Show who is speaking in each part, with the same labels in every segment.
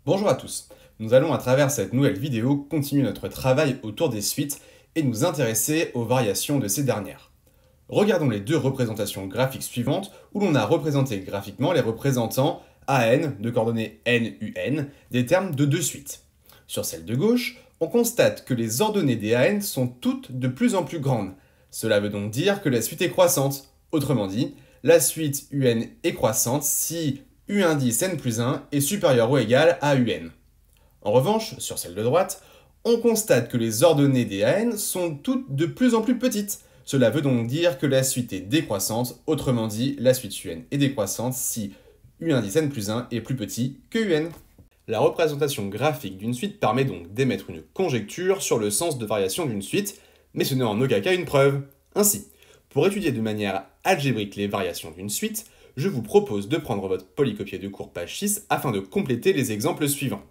Speaker 1: Bonjour à tous, nous allons à travers cette nouvelle vidéo continuer notre travail autour des suites et nous intéresser aux variations de ces dernières. Regardons les deux représentations graphiques suivantes où l'on a représenté graphiquement les représentants AN de coordonnées NUN des termes de deux suites. Sur celle de gauche, on constate que les ordonnées des AN sont toutes de plus en plus grandes. Cela veut donc dire que la suite est croissante. Autrement dit, la suite UN est croissante si U indice n plus 1 est supérieur ou égal à UN. En revanche, sur celle de droite, on constate que les ordonnées des AN sont toutes de plus en plus petites. Cela veut donc dire que la suite est décroissante, autrement dit, la suite UN est décroissante si U indice n plus 1 est plus petit que UN. La représentation graphique d'une suite permet donc d'émettre une conjecture sur le sens de variation d'une suite, mais ce n'est en aucun cas une preuve. Ainsi, pour étudier de manière algébrique les variations d'une suite, je vous propose de prendre votre polycopier de cours page 6 afin de compléter les exemples suivants.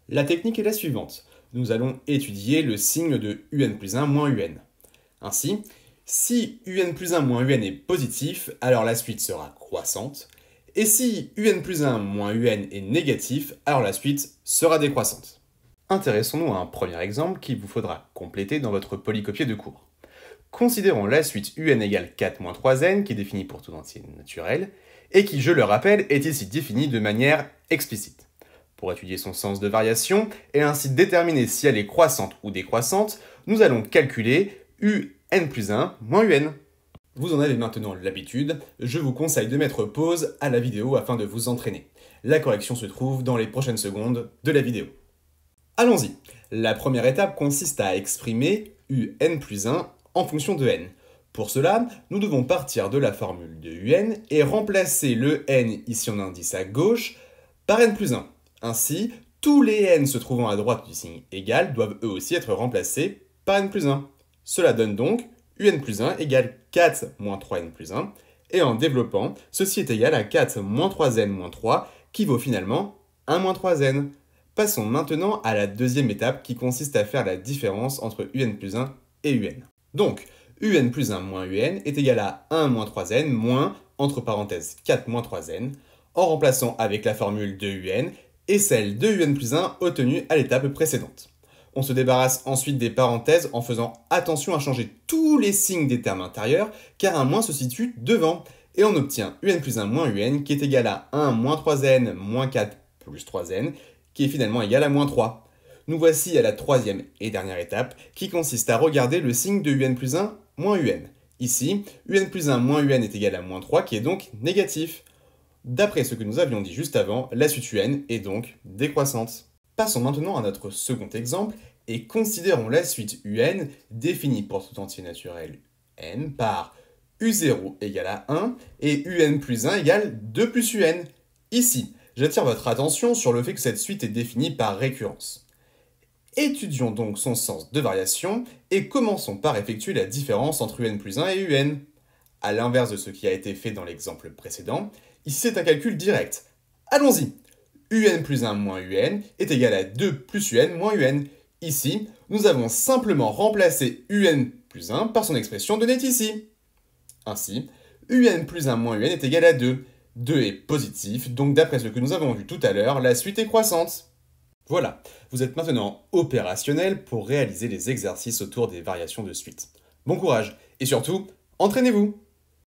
Speaker 1: La technique est la suivante. Nous allons étudier le signe de UN plus 1 moins UN. Ainsi, si UN plus 1 moins UN est positif, alors la suite sera croissante. Et si UN plus 1 moins UN est négatif, alors la suite sera décroissante. Intéressons-nous à un premier exemple qu'il vous faudra compléter dans votre polycopier de cours. Considérons la suite UN égale 4 moins 3n qui est définie pour tout entier naturel et qui, je le rappelle, est ici définie de manière explicite. Pour étudier son sens de variation et ainsi déterminer si elle est croissante ou décroissante, nous allons calculer UN plus 1 moins UN. Vous en avez maintenant l'habitude, je vous conseille de mettre pause à la vidéo afin de vous entraîner. La correction se trouve dans les prochaines secondes de la vidéo. Allons-y. La première étape consiste à exprimer UN plus 1 en fonction de n. Pour cela, nous devons partir de la formule de UN et remplacer le n ici en indice à gauche par n plus 1. Ainsi, tous les n se trouvant à droite du signe égal doivent eux aussi être remplacés par n plus 1. Cela donne donc UN plus 1 égale 4 moins 3n plus 1, et en développant, ceci est égal à 4 moins 3n moins 3, qui vaut finalement 1 moins 3n. Passons maintenant à la deuxième étape qui consiste à faire la différence entre UN plus 1 et UN. Donc, UN plus 1 moins UN est égal à 1 moins 3n moins, entre parenthèses, 4 moins 3n, en remplaçant avec la formule de UN et celle de UN plus 1 obtenue à l'étape précédente. On se débarrasse ensuite des parenthèses en faisant attention à changer tous les signes des termes intérieurs, car un moins se situe devant, et on obtient UN plus 1 moins UN qui est égal à 1 moins 3n moins 4 plus 3n, qui est finalement égal à moins 3. Nous voici à la troisième et dernière étape, qui consiste à regarder le signe de UN plus 1 moins UN. Ici, UN plus 1 moins UN est égal à moins 3, qui est donc négatif. D'après ce que nous avions dit juste avant, la suite UN est donc décroissante. Passons maintenant à notre second exemple, et considérons la suite UN définie pour tout entier naturel n par U0 égale à 1 et UN plus 1 égale 2 plus UN. Ici, j'attire votre attention sur le fait que cette suite est définie par récurrence. Étudions donc son sens de variation et commençons par effectuer la différence entre UN plus 1 et UN. A l'inverse de ce qui a été fait dans l'exemple précédent, ici c'est un calcul direct. Allons-y. UN plus 1 moins UN est égal à 2 plus UN moins UN. Ici, nous avons simplement remplacé UN plus 1 par son expression donnée ici. Ainsi, UN plus 1 moins UN est égal à 2. 2 est positif, donc d'après ce que nous avons vu tout à l'heure, la suite est croissante. Voilà, vous êtes maintenant opérationnel pour réaliser les exercices autour des variations de suite. Bon courage, et surtout, entraînez-vous!